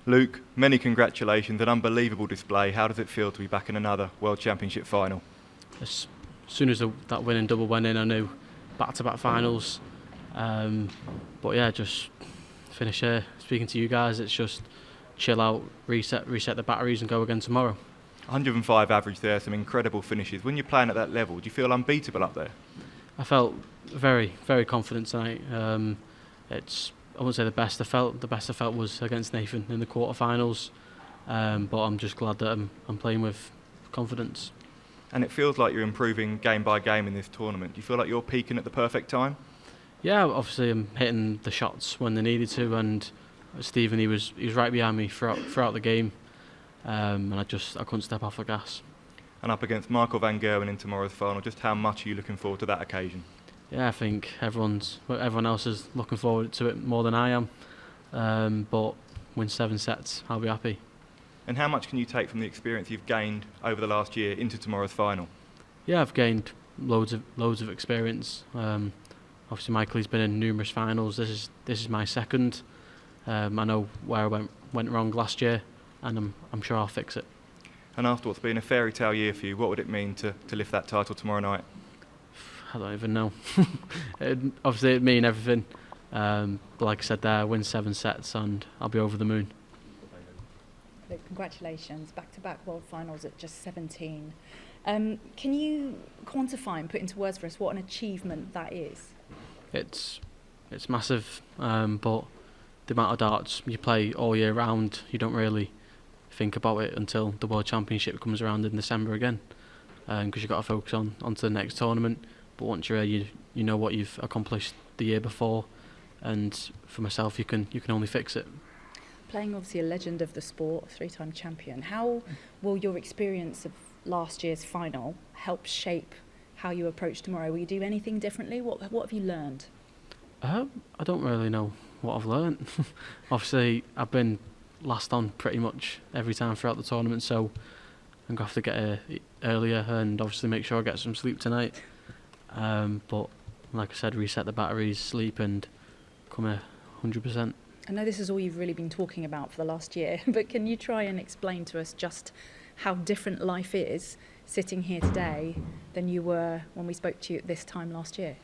Luke, many congratulations, an unbelievable display. How does it feel to be back in another World Championship final? As soon as that winning double went in, I knew back-to-back finals. But yeah, just finish here. Speaking to you guys, it's just chill out, reset the batteries and go again tomorrow. 105 average there, some incredible finishes. When you're playing at that level, do you feel unbeatable up there? I felt very, very confident tonight. I wouldn't say the best I felt. The best I felt was against Nathan in the quarterfinals. But I'm just glad that I'm playing with confidence. And it feels like you're improving game by game in this tournament. Do you feel like you're peaking at the perfect time? Yeah, obviously I'm hitting the shots when they needed to, and Stephen he was right behind me throughout the game, and I couldn't step off the gas. And up against Michael van Gerwen in tomorrow's final, just how much are you looking forward to that occasion? Yeah, I think everyone else is looking forward to it more than I am. But win 7 sets, I'll be happy. And how much can you take from the experience you've gained over the last year into tomorrow's final? Yeah, I've gained loads of experience. Obviously, Michael's been in numerous finals. This is my second. I know where I went wrong last year, and I'm sure I'll fix it. And after what's been a fairy tale year for you, what would it mean to lift that title tomorrow night? I don't even know. Obviously, it'd mean everything. But like I said there, win 7 sets and I'll be over the moon. Luke, congratulations. Back-to-back world finals at just 17. Can you quantify and put into words for us what an achievement that is? It's massive, but the amount of darts you play all year round, you don't really think about it until the World Championship comes around in December again, because you've got to focus onto the next tournament. But once you're here, you know what you've accomplished the year before, and for myself, you can only fix it. Playing obviously a legend of the sport, 3-time champion, how will your experience of last year's final help shape how you approach tomorrow? Will you do anything differently? What have you learned? I don't really know what I've learned. Obviously, I've been last on pretty much every time throughout the tournament, so I'm going to have to get here earlier and obviously make sure I get some sleep tonight. But like I said, reset the batteries, sleep and come here 100%. I know this is all you've really been talking about for the last year, but can you try and explain to us just how different life is sitting here today than you were when we spoke to you at this time last year?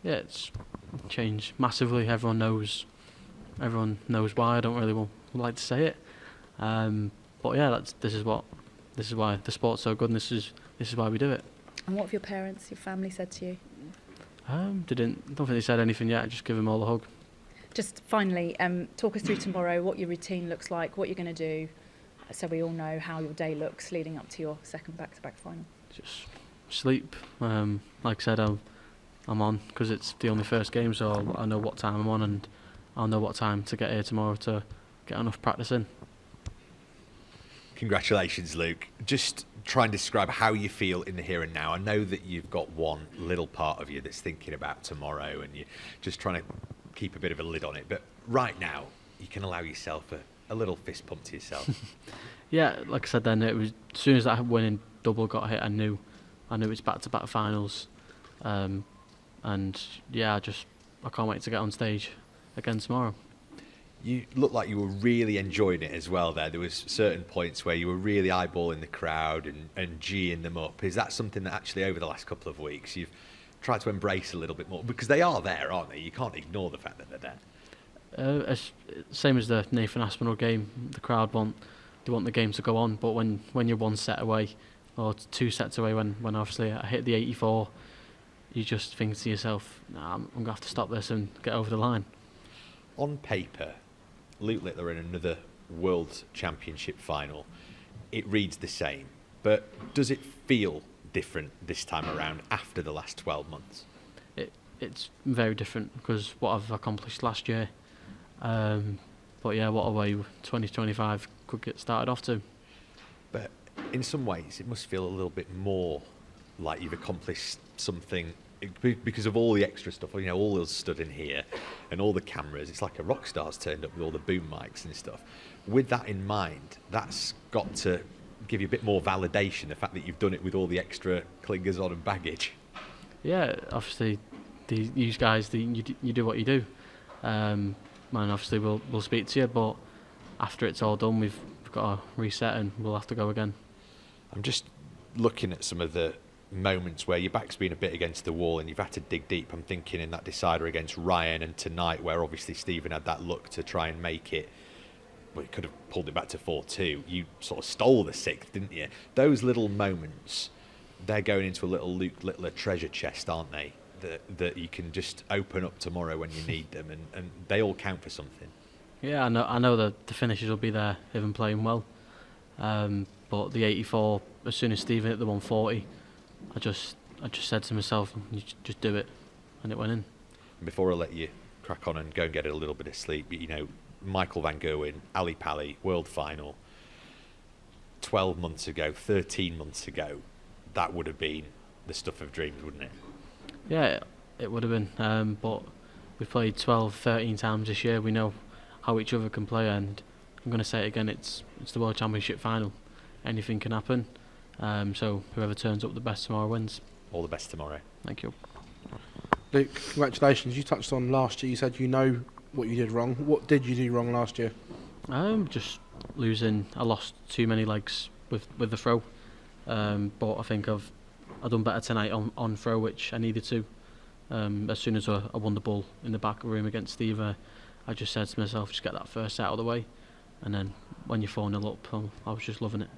Yeah, it's changed massively. Everyone knows why. I don't really like to say it, but yeah, this is why the sport's so good, and this is why we do it. And what have your parents, your family said to you? Don't think they said anything yet. Just give them all a hug. Just finally, talk us through tomorrow, what your routine looks like, what you're going to do, so we all know how your day looks leading up to your second back-to-back final. Just sleep. Like I said, I'm on because it's the only first game, so I know what time I'm on, and I'll know what time to get here tomorrow to get enough practice in. Congratulations, Luke. Just try and describe how you feel in the here and now. I know that you've got one little part of you that's thinking about tomorrow and you're just trying to keep a bit of a lid on it. But right now, you can allow yourself a little fist pump to yourself. Yeah, like I said then, it was as soon as that winning double got hit, I knew it's back-to-back finals. And yeah, I can't wait to get on stage again tomorrow. You looked like you were really enjoying it as well there. There was certain points where you were really eyeballing the crowd and geeing them up. Is that something that actually over the last couple of weeks you've tried to embrace a little bit more? Because they are there, aren't they? You can't ignore the fact that they're there. Same as the Nathan Aspinall game, the crowd want the game to go on, but when you're 1 set away or 2 sets away, when obviously I hit the 84, you just think to yourself, nah, I'm going to have to stop this and get over the line. On paper, Luke Littler in another World Championship final, it reads the same, but does it feel different this time around after the last 12 months? It's very different because what I've accomplished last year, but yeah, what a way 2025 could get started off to. But in some ways it must feel a little bit more like you've accomplished something because of all the extra stuff, you know, all those stood in here and all the cameras. It's like a rock star's turned up with all the boom mics and stuff. With that in mind, that's got to give you a bit more validation, the fact that you've done it with all the extra clingers on and baggage. Yeah, obviously these guys, you do what you do, and obviously we'll speak to you, but after it's all done, we've got to reset and we'll have to go again. I'm just looking at some of the moments where your back's been a bit against the wall and you've had to dig deep. I'm thinking in that decider against Ryan, and tonight where obviously Stephen had that look to try and make it. Well, he could have pulled it back to 4-2. You sort of stole the sixth, didn't you? Those little moments, they're going into a little Luke Littler treasure chest, aren't they? That you can just open up tomorrow when you need them, and they all count for something. Yeah, I know that the finishes will be there even playing well. But the 84, as soon as Stephen hit the 140, I just said to myself, you just do it, and it went in. Before I let you crack on and go and get a little bit of sleep, you know, Michael van Gerwen, Ali Pali, world final, 12 months ago, 13 months ago, that would have been the stuff of dreams, wouldn't it? Yeah, it would have been. But we've played 12, 13 times this year. We know how each other can play, and I'm going to say it again, it's the World Championship final. Anything can happen. So whoever turns up the best tomorrow wins. All the best tomorrow. Thank you. Luke, congratulations. You touched on last year. You said you know what you did wrong. What did you do wrong last year? Just losing. I lost too many legs with the throw. But I think I've done better tonight on throw, which I needed to. As soon as I won the ball in the back room against Steve, I just said to myself, just get that first set out of the way. And then when you're 4-0 up, I was just loving it.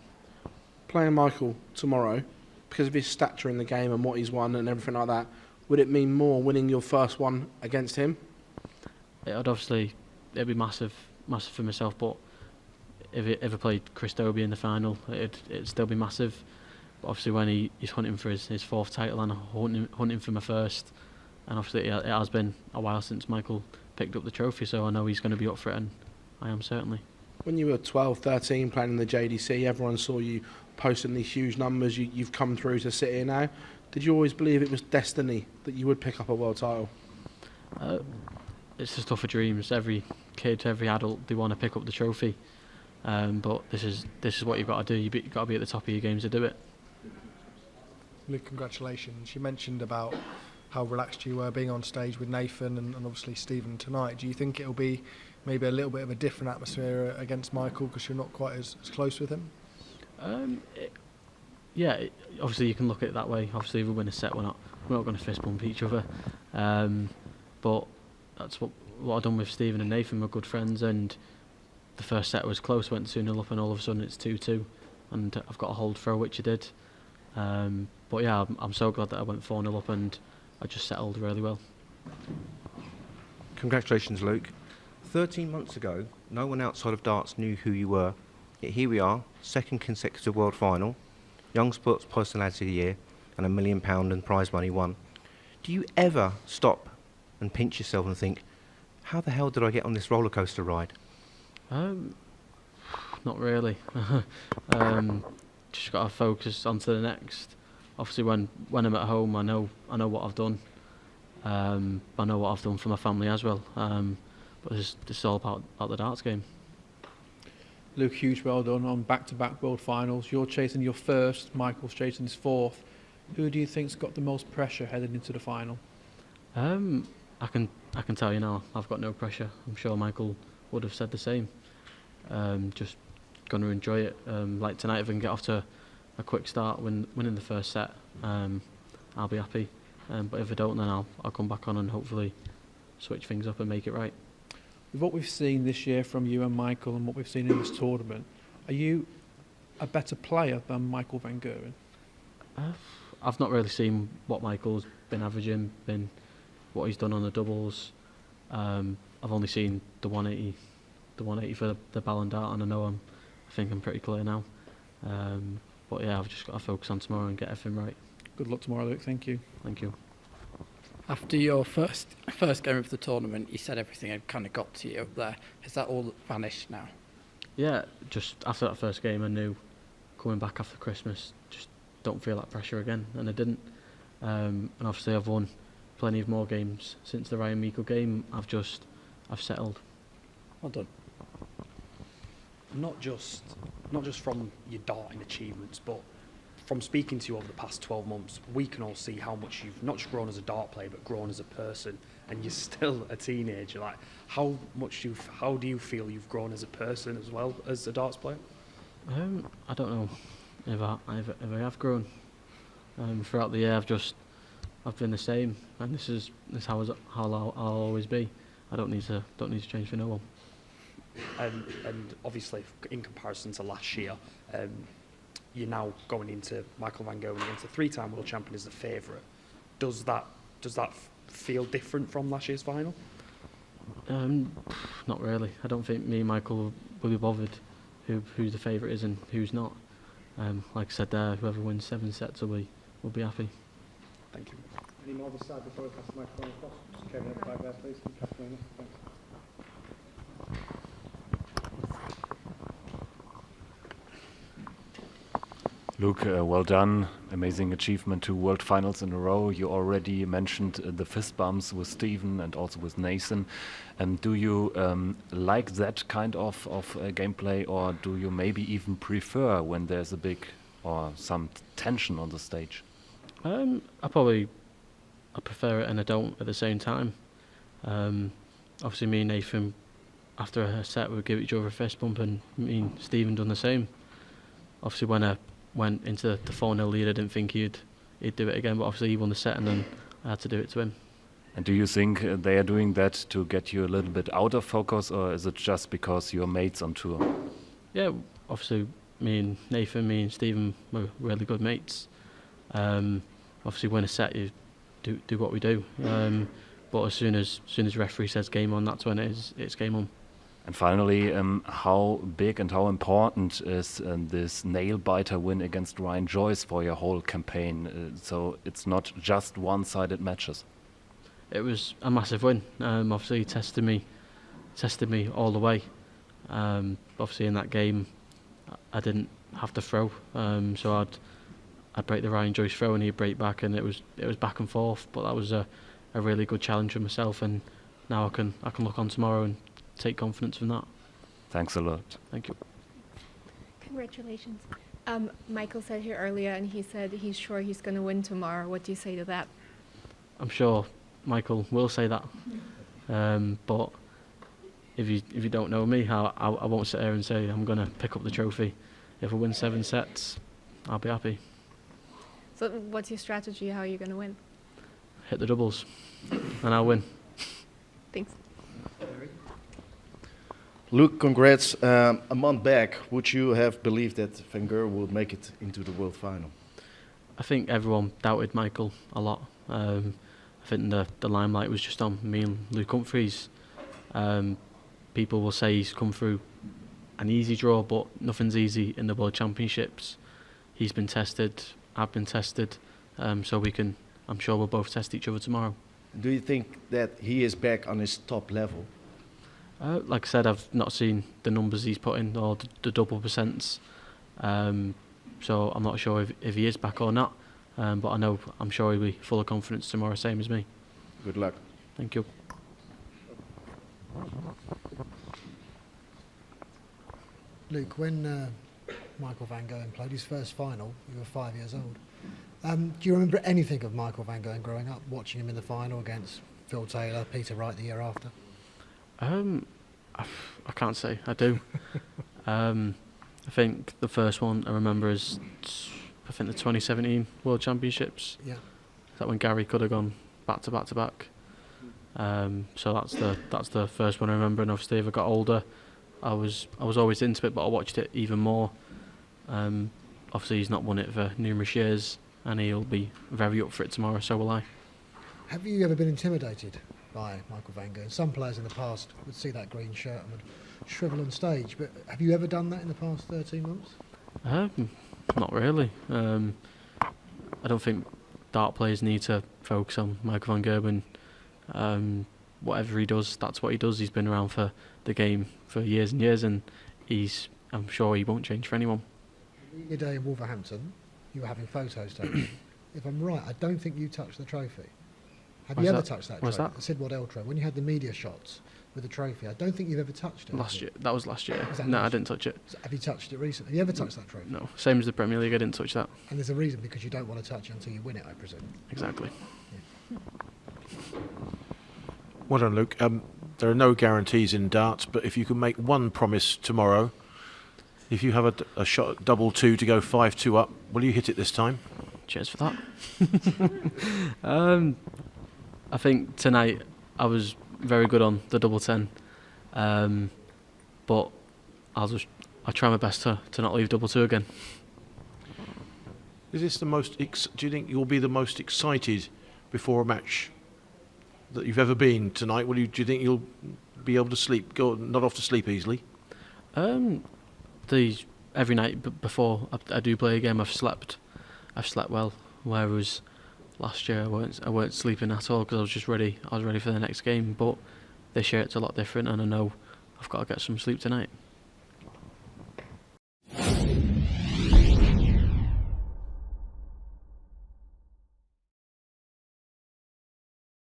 Playing Michael tomorrow, because of his stature in the game and what he's won and everything like that, would it mean more winning your first one against him? It'd be massive for myself, but if I played Chris Dobie in the final, it'd still be massive. But obviously when he's hunting for his fourth title and hunting for my first, and obviously it has been a while since Michael picked up the trophy, so I know he's going to be up for it, and I am certainly. When you were 12, 13 playing in the JDC, everyone saw you posting these huge numbers. You've come through to sit here now. Did you always believe it was destiny that you would pick up a world title? It's the stuff of dreams. Every kid, every adult, they want to pick up the trophy. But this is what you've got to do. You've got to be at the top of your games to do it. Luke, congratulations. You mentioned about how relaxed you were being on stage with Nathan and obviously Stephen tonight. Do you think it'll be maybe a little bit of a different atmosphere against Michael because you're not quite as close with him? Obviously you can look at it that way. Obviously if we win a set, we're not going to fist bump each other. But that's what I've done with Stephen and Nathan. We're good friends, and the first set was close, went 2-0 up, and all of a sudden it's 2-2, and I've got a hold throw, which I did. But yeah, I'm so glad that I went 4-0 up and I just settled really well. Congratulations, Luke. 13 months ago, no one outside of darts knew who you were. Yet here we are, second consecutive world final, Young Sports Personality of the Year, and £1 million in prize money won. Do you ever stop and pinch yourself and think, how the hell did I get on this roller coaster ride? Not really. Just got to focus on to the next. Obviously, when I'm at home, I know what I've done. I know what I've done for my family as well. But this is all about the darts game. Luke, huge well done on back-to-back world finals. You're chasing your first, Michael's chasing his fourth. Who do you think's got the most pressure heading into the final? I can tell you now, I've got no pressure. I'm sure Michael would have said the same. Just going to enjoy it. Like tonight, if I can get off to a quick start, winning the first set, I'll be happy. But if I don't, then I'll come back on and hopefully switch things up and make it right. With what we've seen this year from you and Michael and what we've seen in this tournament, are you a better player than Michael van Gerwen? I've not really seen what Michael's been averaging, what he's done on the doubles. I've only seen the 180 for the Ballon d'Or, and I think I'm pretty clear now. But yeah, I've just got to focus on tomorrow and get everything right. Good luck tomorrow, Luke. Thank you. Thank you. After your first game of the tournament, you said everything had kind of got to you up there. Has that all vanished now? Yeah, just after that first game, I knew coming back after Christmas, just don't feel that pressure again, and I didn't. And obviously, I've won plenty of more games since the Ryan Meikle game. I've settled. Well done. Not just from your darting achievements, but from speaking to you over the past 12 months, we can all see how much you've not just grown as a dart player, but grown as a person, and you're still a teenager. Like, how do you feel you've grown as a person as well as a darts player? I don't know if I have grown. Throughout the year, I've been the same, and this is how I'll always be. I don't need to change for no one. And obviously, in comparison to last year, you're now going into Michael van Gerwen against a 3-time world champion as the favourite. Does that feel different from last year's final? Not really. I don't think me and Michael will be bothered who the favourite is and who's not. Like I said there, whoever wins 7 sets will be happy. Thank you. Any more this side before we pass the microphone across? Kevin, at the back there, please. Kathleen, thanks. Luke, well done. Amazing achievement, 2 world finals in a row. You already mentioned the fist bumps with Stephen and also with Nathan. Do you like that kind of gameplay, or do you maybe even prefer when there's a big or some tension on the stage? I prefer it and I don't at the same time. Obviously me and Nathan, after a set, we'd give each other a fist bump, and me and Stephen done the same. Obviously when I went into the 4-0 lead, I didn't think he'd do it again, but obviously he won the set and then I had to do it to him. And do you think they are doing that to get you a little bit out of focus, or is it just because you're mates on tour? Yeah, obviously me and Nathan, me and Stephen were really good mates. Obviously win a set, you do what we do. But as soon as the referee says game on, that's when it's game on. And finally, how big and how important is this nail-biter win against Ryan Joyce for your whole campaign? So it's not just one-sided matches. It was a massive win. Obviously, he tested me all the way. Obviously, in that game, I didn't have to throw, so I'd break the Ryan Joyce throw and he'd break back, and it was back and forth. But that was a really good challenge for myself, and now I can look on tomorrow and take confidence from that. Thanks a lot. Thank you. Congratulations. Michael said here earlier, and he said he's sure he's going to win tomorrow. What do you say to that? I'm sure Michael will say that, but if you don't know me, I won't sit there and say I'm going to pick up the trophy. If I win 7 sets, I'll be happy. So what's your strategy? How are you going to win? Hit the doubles, and I'll win. Thanks. Luke, congrats. A month back, would you have believed that Van Gerwen would make it into the world final? I think everyone doubted Michael a lot. I think the limelight was just on me and Luke Humphries. People will say he's come through an easy draw, but nothing's easy in the World Championships. He's been tested, I've been tested, so I'm sure we'll both test each other tomorrow. Do you think that he is back on his top level? Like I said, I've not seen the numbers he's put in or the double percents, so I'm not sure if he is back or not. But I'm sure he'll be full of confidence tomorrow, same as me. Good luck. Thank you. Luke, when Michael van Gerwen played his first final, you were 5 years old. Do you remember anything of Michael van Gerwen growing up, watching him in the final against Phil Taylor, Peter Wright the year after? I can't say I do. I think the first one I remember is the 2017 World Championships. Yeah. That when Gary could have gone back to back to back. So that's the first one I remember. And obviously, as I got older, I was always into it, but I watched it even more. Obviously, he's not won it for numerous years, and he'll be very up for it tomorrow. So will I. Have you ever been intimidated by Michael van Gerwen? Some players in the past would see that green shirt and would shrivel on stage, but have you ever done that in the past 13 months? Not really. I don't think dart players need to focus on Michael van Gerwen. Whatever he does, that's what he does. He's been around for the game for years and years, and I'm sure he won't change for anyone. Your day in Wolverhampton, you were having photos taken. If I'm right, I don't think you touched the trophy. Have What's you ever that? touched that What's trophy? that? The Sid Waddell trophy. When you had the media shots with the trophy, I don't think you've ever touched it. Last have you? year. That was last year. Was that No, I last didn't touch it. So have you touched it recently? Have you ever touched that trophy? No. Same as the Premier League, I didn't touch that. And there's a reason, because you don't want to touch it until you win it, I presume. Exactly. Well done, Luke. There are no guarantees in darts, but if you can make one promise tomorrow, if you have a shot at double two to go 5-2 up, will you hit it this time? Cheers for that. I think tonight I was very good on the double 10, but I'll try my best to not leave double two again. Is this the most? Do you think you'll be the most excited before a match that you've ever been tonight? Do you think you'll be able to sleep? Not off to sleep easily? Every night before I do play a game, I've slept well. Whereas last year I weren't sleeping at all because I was just ready. I was ready for the next game. But this year it's a lot different, and I know I've got to get some sleep tonight.